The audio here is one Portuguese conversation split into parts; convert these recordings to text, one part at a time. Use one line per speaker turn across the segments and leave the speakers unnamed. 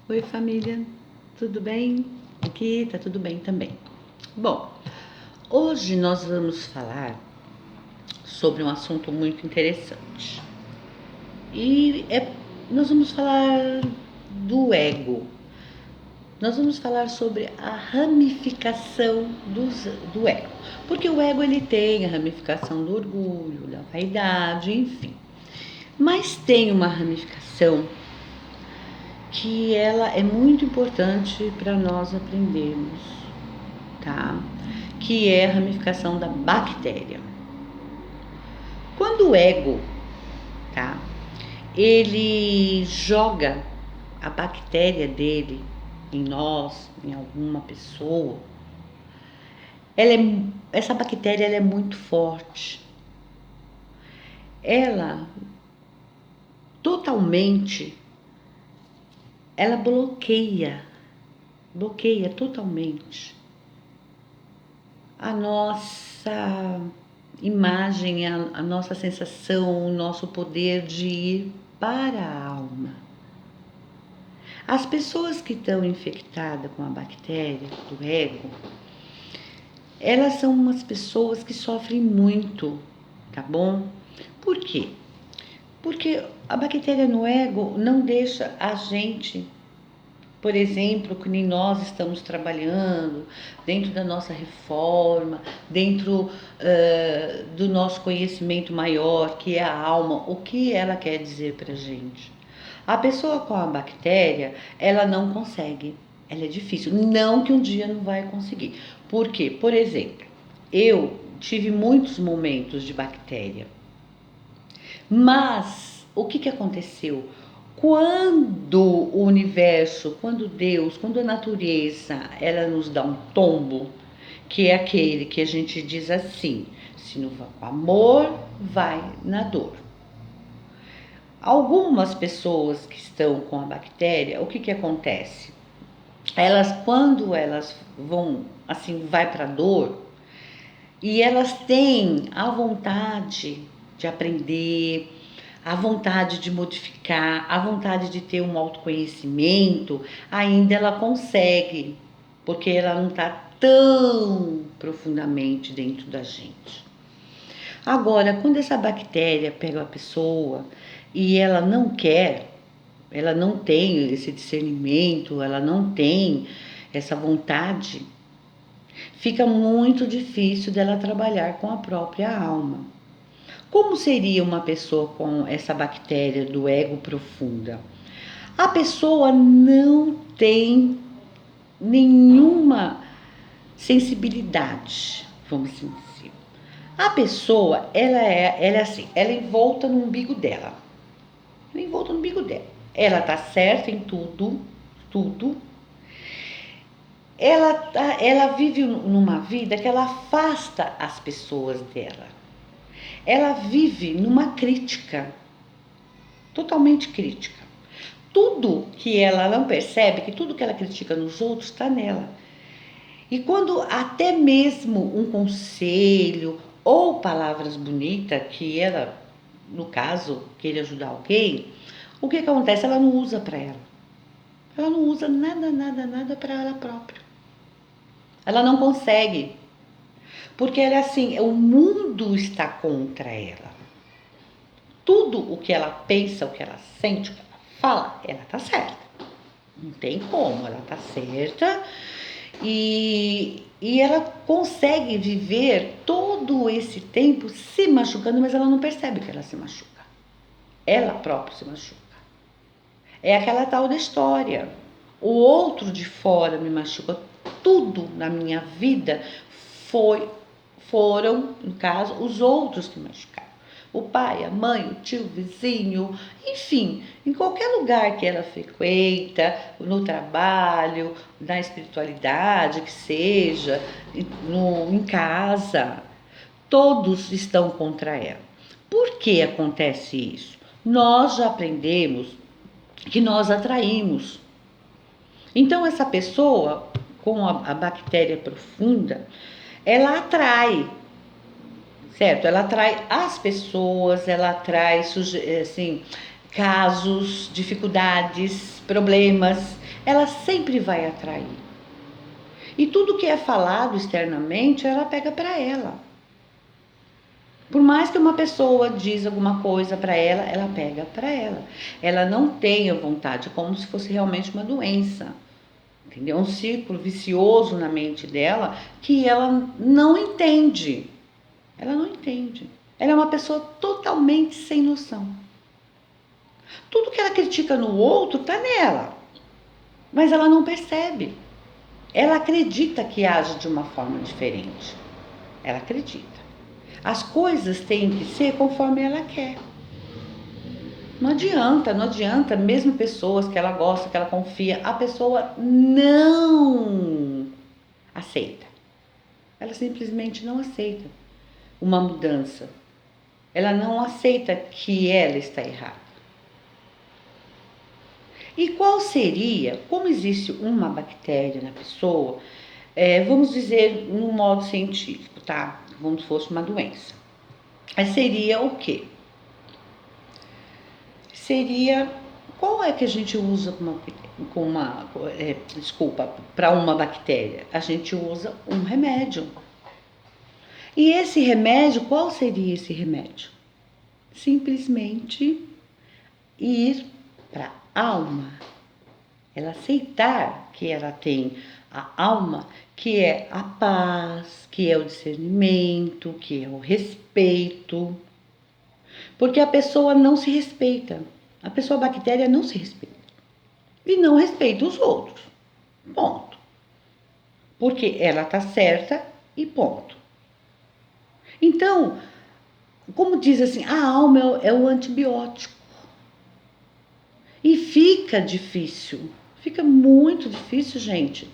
Oi, família, tudo bem? Aqui tá tudo bem também. Bom, hoje nós vamos falar sobre um assunto muito interessante. Nós vamos falar do ego. Nós vamos falar sobre a ramificação do ego. Porque o ego ele tem a ramificação do orgulho, da vaidade, enfim. Mas tem uma ramificação que ela é muito importante para nós aprendermos, tá? Que é a ramificação da bactéria. Quando o ego, tá? Ele joga a bactéria dele em nós, em alguma pessoa, essa bactéria ela é muito forte. Ela totalmente, ela bloqueia totalmente a nossa imagem, a nossa sensação, o nosso poder de ir para a alma. As pessoas que estão infectadas com a bactéria do ego, elas são umas pessoas que sofrem muito, tá bom? Por quê? Porque a bactéria no ego não deixa a gente, por exemplo, que nem nós estamos trabalhando, dentro da nossa reforma, dentro do nosso conhecimento maior, que é a alma, o que ela quer dizer para a gente. A pessoa com a bactéria, ela não consegue, ela é difícil, não que um dia não vai conseguir. Por quê? Por exemplo, eu tive muitos momentos de bactéria, mas o que aconteceu? Quando o universo, quando Deus, quando a natureza, ela nos dá um tombo, que é aquele que a gente diz assim, se não vai com amor, vai na dor. Algumas pessoas que estão com a bactéria, o que acontece? Elas, quando elas vão, assim, vai para a dor, e elas têm a vontade de aprender, a vontade de modificar, a vontade de ter um autoconhecimento, ainda ela consegue, porque ela não está tão profundamente dentro da gente. Agora, quando essa bactéria pega a pessoa e ela não quer, ela não tem esse discernimento, ela não tem essa vontade, fica muito difícil dela trabalhar com a própria alma. Como seria uma pessoa com essa bactéria do ego profunda? A pessoa não tem nenhuma sensibilidade, vamos assim dizer. A pessoa, ela é assim, ela é envolta no umbigo dela. Ela é envolta no umbigo dela. Ela tá certa em tudo, tudo. Ela vive numa vida que ela afasta as pessoas dela. Ela vive numa crítica, totalmente crítica. Tudo que ela não percebe, que tudo que ela critica nos outros está nela. E quando até mesmo um conselho ou palavras bonitas que ela, no caso, queira ajudar alguém, o que acontece? Ela não usa para ela. Ela não usa nada para ela própria. Ela não consegue. Porque ela é assim, o mundo está contra ela. Tudo o que ela pensa, o que ela sente, o que ela fala, ela tá certa. Não tem como, ela tá certa. E ela consegue viver todo esse tempo se machucando, mas ela não percebe que ela se machuca. Ela própria se machuca. É aquela tal da história. O outro de fora me machuca. Tudo na minha vida foram, no caso, os outros que machucaram. O pai, a mãe, o tio, o vizinho, enfim, em qualquer lugar que ela frequenta, no trabalho, na espiritualidade, que seja, em casa, todos estão contra ela. Por que acontece isso? Nós já aprendemos que nós atraímos. Então, essa pessoa com a bactéria profunda, ela atrai, certo? Ela atrai as pessoas, ela atrai assim, casos, dificuldades, problemas. ela sempre vai atrair. E tudo que é falado externamente, ela pega para ela. Por mais que uma pessoa diz alguma coisa para ela, ela pega para ela. Ela não tem a vontade, como se fosse realmente uma doença. Entendeu? Um círculo vicioso na mente dela que ela não entende. Ela não entende. Ela é uma pessoa totalmente sem noção. Tudo que ela critica no outro está nela, mas ela não percebe. Ela acredita que age de uma forma diferente. Ela acredita. As coisas têm que ser conforme ela quer. Não adianta, não adianta, mesmo pessoas que ela gosta, que ela confia, a pessoa não aceita. Ela simplesmente não aceita uma mudança. Ela não aceita que ela está errada. E qual seria, como existe uma bactéria na pessoa, vamos dizer no modo científico, tá? Como se fosse uma doença. Aí seria o quê? Seria, qual é que a gente usa para uma bactéria? A gente usa um remédio. E esse remédio, qual seria esse remédio? Simplesmente ir para a alma. Ela aceitar que ela tem a alma, que é a paz, que é o discernimento, que é o respeito. Porque a pessoa não se respeita. A pessoa bactéria não se respeita. E não respeita os outros. Ponto. Porque ela está certa e ponto. Então, como diz assim, a alma é o antibiótico. E fica difícil. Fica muito difícil, gente.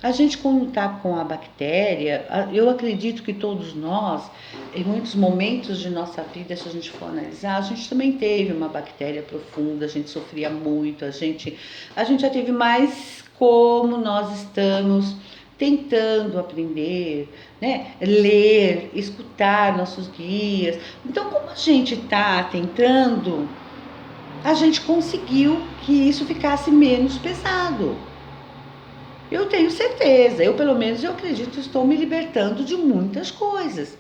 A gente, quando está com a bactéria, eu acredito que todos nós, em muitos momentos de nossa vida, se a gente for analisar, a gente também teve uma bactéria profunda, a gente sofria muito, a gente já teve mais como nós estamos tentando aprender, né? Ler, escutar nossos guias. Então, como a gente está tentando, a gente conseguiu que isso ficasse menos pesado. Eu tenho certeza, eu pelo menos eu acredito, estou me libertando de muitas coisas.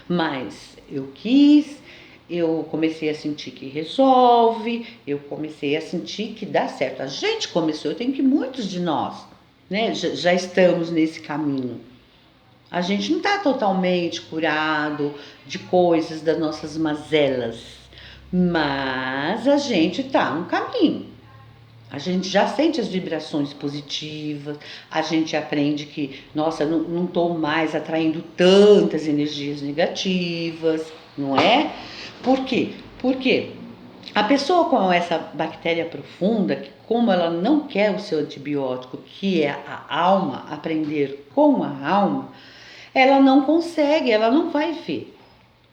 Mas eu quis, eu comecei a sentir que resolve, eu comecei a sentir que dá certo. A gente começou, eu tenho que muitos de nós, né, já estamos nesse caminho. A gente não está totalmente curado de coisas das nossas mazelas, mas a gente está no caminho. A gente já sente as vibrações positivas, a gente aprende que, nossa, não estou mais atraindo tantas energias negativas, não é? Por quê? Porque a pessoa com essa bactéria profunda, que como ela não quer o seu antibiótico, que é a alma, aprender com a alma, ela não consegue, ela não vai ver,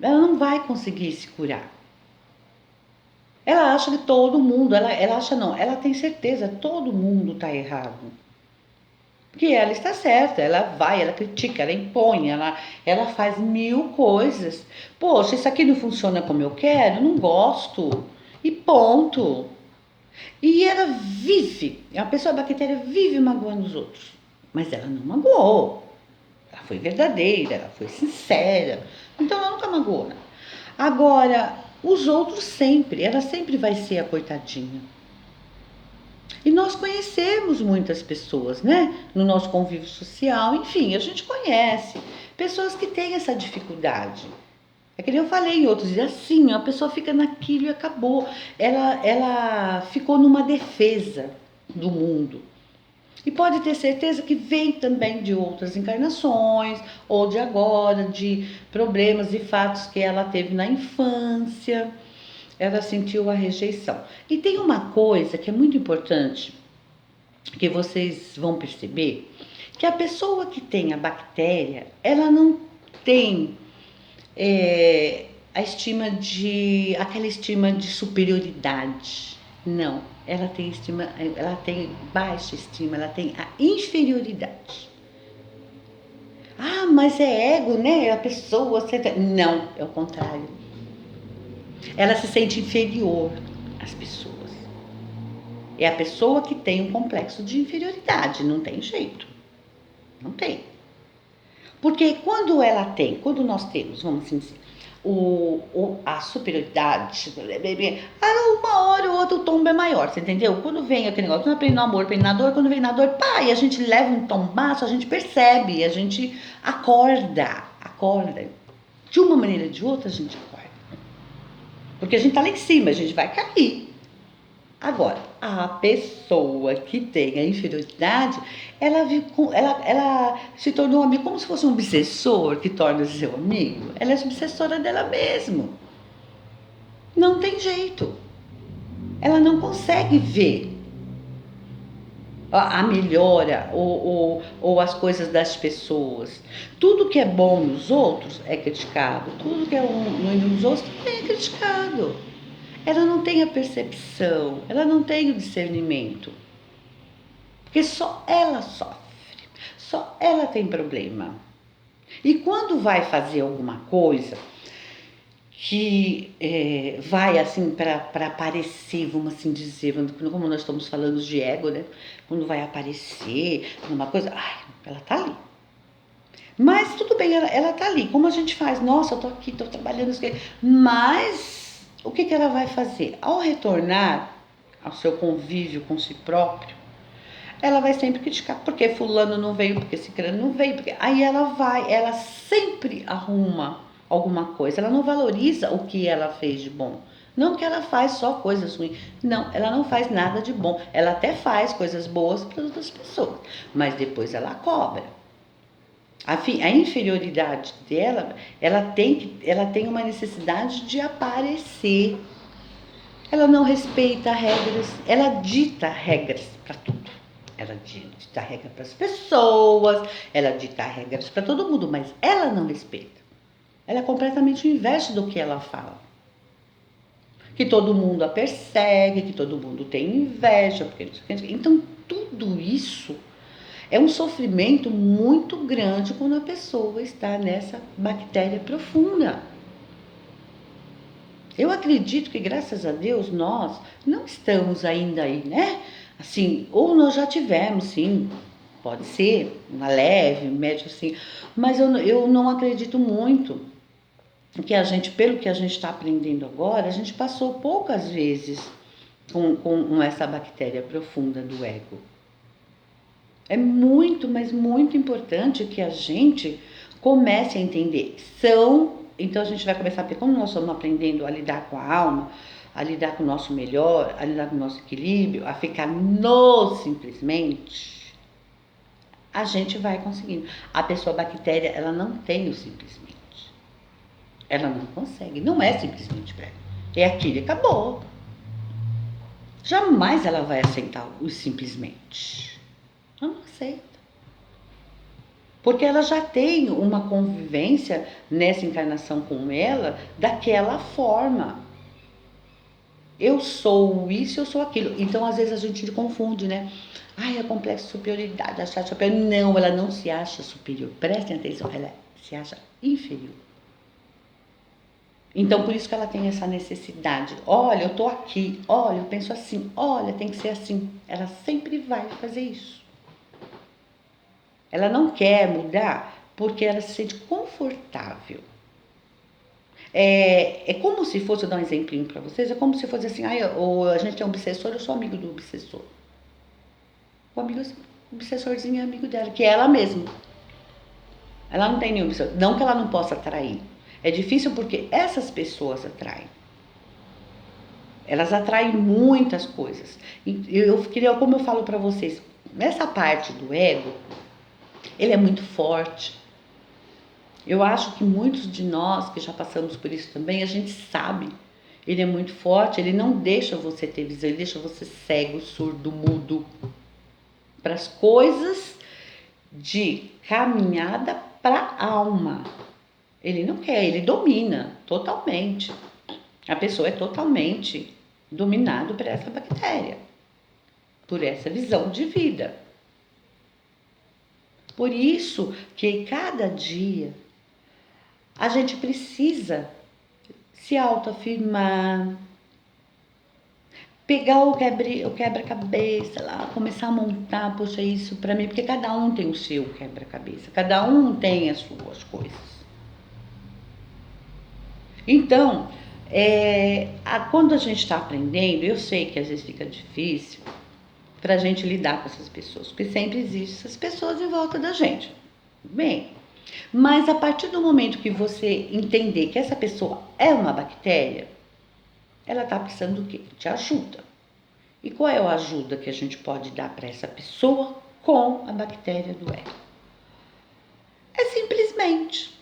ela não vai conseguir se curar. Ela acha que todo mundo, ela acha não, ela tem certeza, todo mundo está errado. Porque ela está certa, ela vai, ela critica, ela impõe, ela faz mil coisas. Poxa, isso aqui não funciona como eu quero, não gosto. E ponto. E ela vive, a pessoa bactéria vive magoando os outros. Mas ela não magoou. Ela foi verdadeira, ela foi sincera. Então ela nunca magoou, né? Agora, os outros sempre, ela sempre vai ser a coitadinha. E nós conhecemos muitas pessoas, né? No nosso convívio social, enfim, a gente conhece pessoas que têm essa dificuldade. É que nem eu falei em outros dias, assim, a pessoa fica naquilo e acabou. Ela ficou numa defesa do mundo. E pode ter certeza que vem também de outras encarnações, ou de agora, de problemas e fatos que ela teve na infância. Ela sentiu a rejeição. E tem uma coisa que é muito importante, que vocês vão perceber, que a pessoa que tem a bactéria, ela não tem aquela estima de superioridade. Não, ela tem baixa estima, ela tem a inferioridade. Ah, mas é ego, né? A pessoa. Não, é o contrário. Ela se sente inferior às pessoas. É a pessoa que tem um complexo de inferioridade, não tem jeito. Não tem. Porque quando nós temos, vamos assim dizer, a superioridade, uma hora ou outra o tombo é maior, você entendeu? Quando vem aquele negócio, quando aprende no amor, aprende na dor, quando vem na dor, pá, e a gente leva um tombaço, a gente percebe, a gente acorda. De uma maneira ou de outra a gente acorda. Porque a gente tá lá em cima, a gente vai cair. Agora, a pessoa que tem a inferioridade, ela se tornou amigo como se fosse um obsessor que torna-se seu amigo. Ela é obsessora dela mesma. Não tem jeito. Ela não consegue ver a melhora ou as coisas das pessoas. Tudo que é bom nos outros é criticado. Tudo que é ruim nos outros também é criticado. Ela não tem a percepção, ela não tem o discernimento. Porque só ela sofre, só ela tem problema. E quando vai fazer alguma coisa que vai assim para aparecer, vamos assim dizer, como nós estamos falando de ego, né? Quando vai aparecer uma coisa, ela tá ali. Mas tudo bem, ela tá ali. Como a gente faz? Nossa, eu tô aqui, tô trabalhando. Mas o que ela vai fazer? Ao retornar ao seu convívio com si próprio, ela vai sempre criticar, porque fulano não veio, porque ciclano não veio, porque aí ela sempre arruma alguma coisa, ela não valoriza o que ela fez de bom. Não que ela faz só coisas ruins, não, ela não faz nada de bom, ela até faz coisas boas para outras pessoas, mas depois ela cobra. A inferioridade dela, ela tem uma necessidade de aparecer. Ela não respeita regras, ela dita regras para tudo. Ela dita regras para as pessoas, ela dita regras para todo mundo, mas ela não respeita. Ela é completamente o inverso do que ela fala. Que todo mundo a persegue, que todo mundo tem inveja. Então, tudo isso é um sofrimento muito grande quando a pessoa está nessa bactéria profunda. Eu acredito que, graças a Deus, nós não estamos ainda aí, né? Assim, ou nós já tivemos, sim, pode ser, uma leve, média, assim, mas eu não acredito muito que pelo que a gente está aprendendo agora, a gente passou poucas vezes com essa bactéria profunda do ego. É muito, mas muito importante que a gente comece a entender. Então a gente vai começar a ver como nós estamos aprendendo a lidar com a alma, a lidar com o nosso melhor, a lidar com o nosso equilíbrio, a ficar no simplesmente, a gente vai conseguindo. A pessoa bactéria, ela não tem o simplesmente. Ela não consegue, não é simplesmente para ela. É aquilo e acabou. Jamais ela vai aceitar o simplesmente. Ela não aceita. Porque ela já tem uma convivência nessa encarnação com ela daquela forma. Eu sou isso, eu sou aquilo. Então, às vezes, a gente confunde, né? É complexo de superioridade, achar superior. Não, ela não se acha superior. Prestem atenção, ela se acha inferior. Então, por isso que ela tem essa necessidade. Olha, eu tô aqui. Olha, eu penso assim. Olha, tem que ser assim. Ela sempre vai fazer isso. Ela não quer mudar porque ela se sente confortável. É como se fosse, eu dar um exemplinho para vocês, é como se fosse assim, a gente tem um obsessor, eu sou amigo do obsessor. O obsessorzinho é amigo dela, que é ela mesma. Ela não tem nenhum obsessor. Não que ela não possa atrair. É difícil porque essas pessoas atraem. Elas atraem muitas coisas. Como eu falo para vocês, nessa parte do ego, ele é muito forte. Eu acho que muitos de nós que já passamos por isso também, a gente sabe. Ele é muito forte, ele não deixa você ter visão, ele deixa você cego, surdo, mudo para as coisas de caminhada para a alma. Ele não quer, ele domina totalmente. A pessoa é totalmente dominada por essa bactéria, por essa visão de vida. Por isso que cada dia a gente precisa se autoafirmar, pegar o quebra-cabeça lá, começar a montar, poxa, isso pra mim, porque cada um tem o seu quebra-cabeça, cada um tem as suas coisas. Então, quando a gente está aprendendo, eu sei que às vezes fica difícil para a gente lidar com essas pessoas, porque sempre existem essas pessoas em volta da gente. Bem, mas a partir do momento que você entender que essa pessoa é uma bactéria, ela está precisando do quê? De ajuda. E qual é a ajuda que a gente pode dar para essa pessoa com a bactéria do ego? É simplesmente,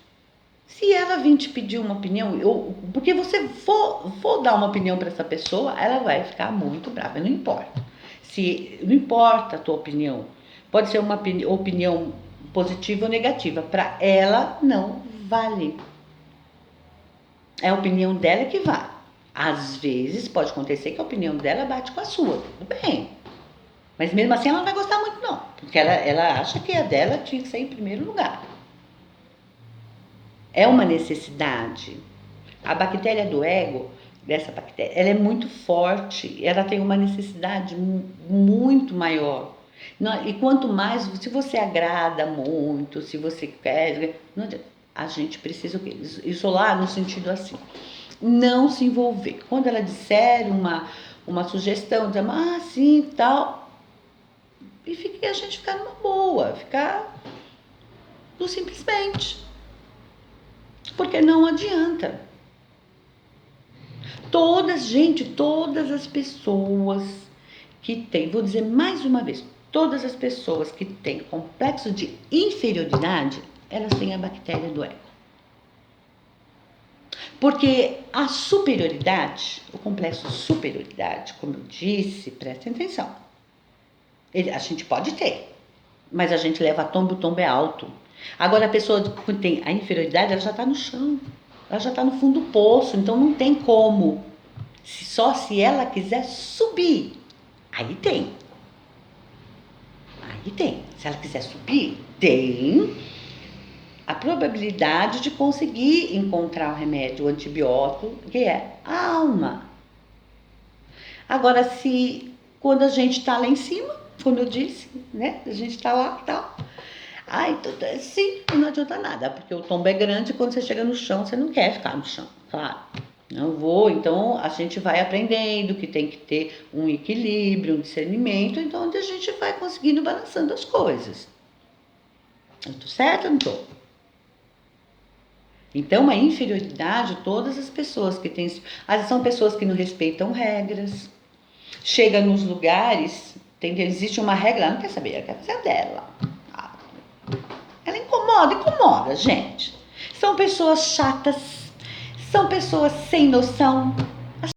se ela vir te pedir uma opinião, porque você for dar uma opinião para essa pessoa, ela vai ficar muito brava, não importa. Não importa a tua opinião, pode ser uma opinião positiva ou negativa, para ela não vale. É a opinião dela que vale. Às vezes pode acontecer que a opinião dela bate com a sua, tudo bem. Mas mesmo assim ela não vai gostar muito não, porque ela acha que a dela tinha que ser em primeiro lugar. É uma necessidade. A bactéria do ego, dessa bactéria, ela é muito forte, ela tem uma necessidade muito maior. E quanto mais, se você agrada muito, se você quer, não adianta. A gente precisa o quê? Isolar no sentido assim, não se envolver. Quando ela disser uma sugestão, dizer, sim, tal, e a gente ficar numa boa, ficar no simplesmente. Porque não adianta. Todas as pessoas que têm, vou dizer mais uma vez, todas as pessoas que têm complexo de inferioridade, elas têm a bactéria do ego. Porque a superioridade, o complexo de superioridade, como eu disse, prestem atenção, a gente pode ter, mas a gente leva a tombo, o tombo é alto. Agora a pessoa que tem a inferioridade, ela já está no chão, ela já está no fundo do poço, então não tem como. Só se ela quiser subir, aí tem. Aí tem. Se ela quiser subir, tem a probabilidade de conseguir encontrar o remédio, o antibiótico, que é a alma. Agora, quando a gente está lá em cima, como eu disse, né? A gente está lá e tal. Tudo assim, não adianta nada, porque o tombo é grande e quando você chega no chão, você não quer ficar no chão, claro. Não vou, então a gente vai aprendendo que tem que ter um equilíbrio, um discernimento, então onde a gente vai conseguindo balançando as coisas. Eu tô certa ou não tô? Então a inferioridade, todas as pessoas que têm, são pessoas que não respeitam regras, chega nos lugares, existe uma regra, ela não quer saber, ela quer fazer a dela. Ela incomoda, gente. São pessoas chatas, são pessoas sem noção,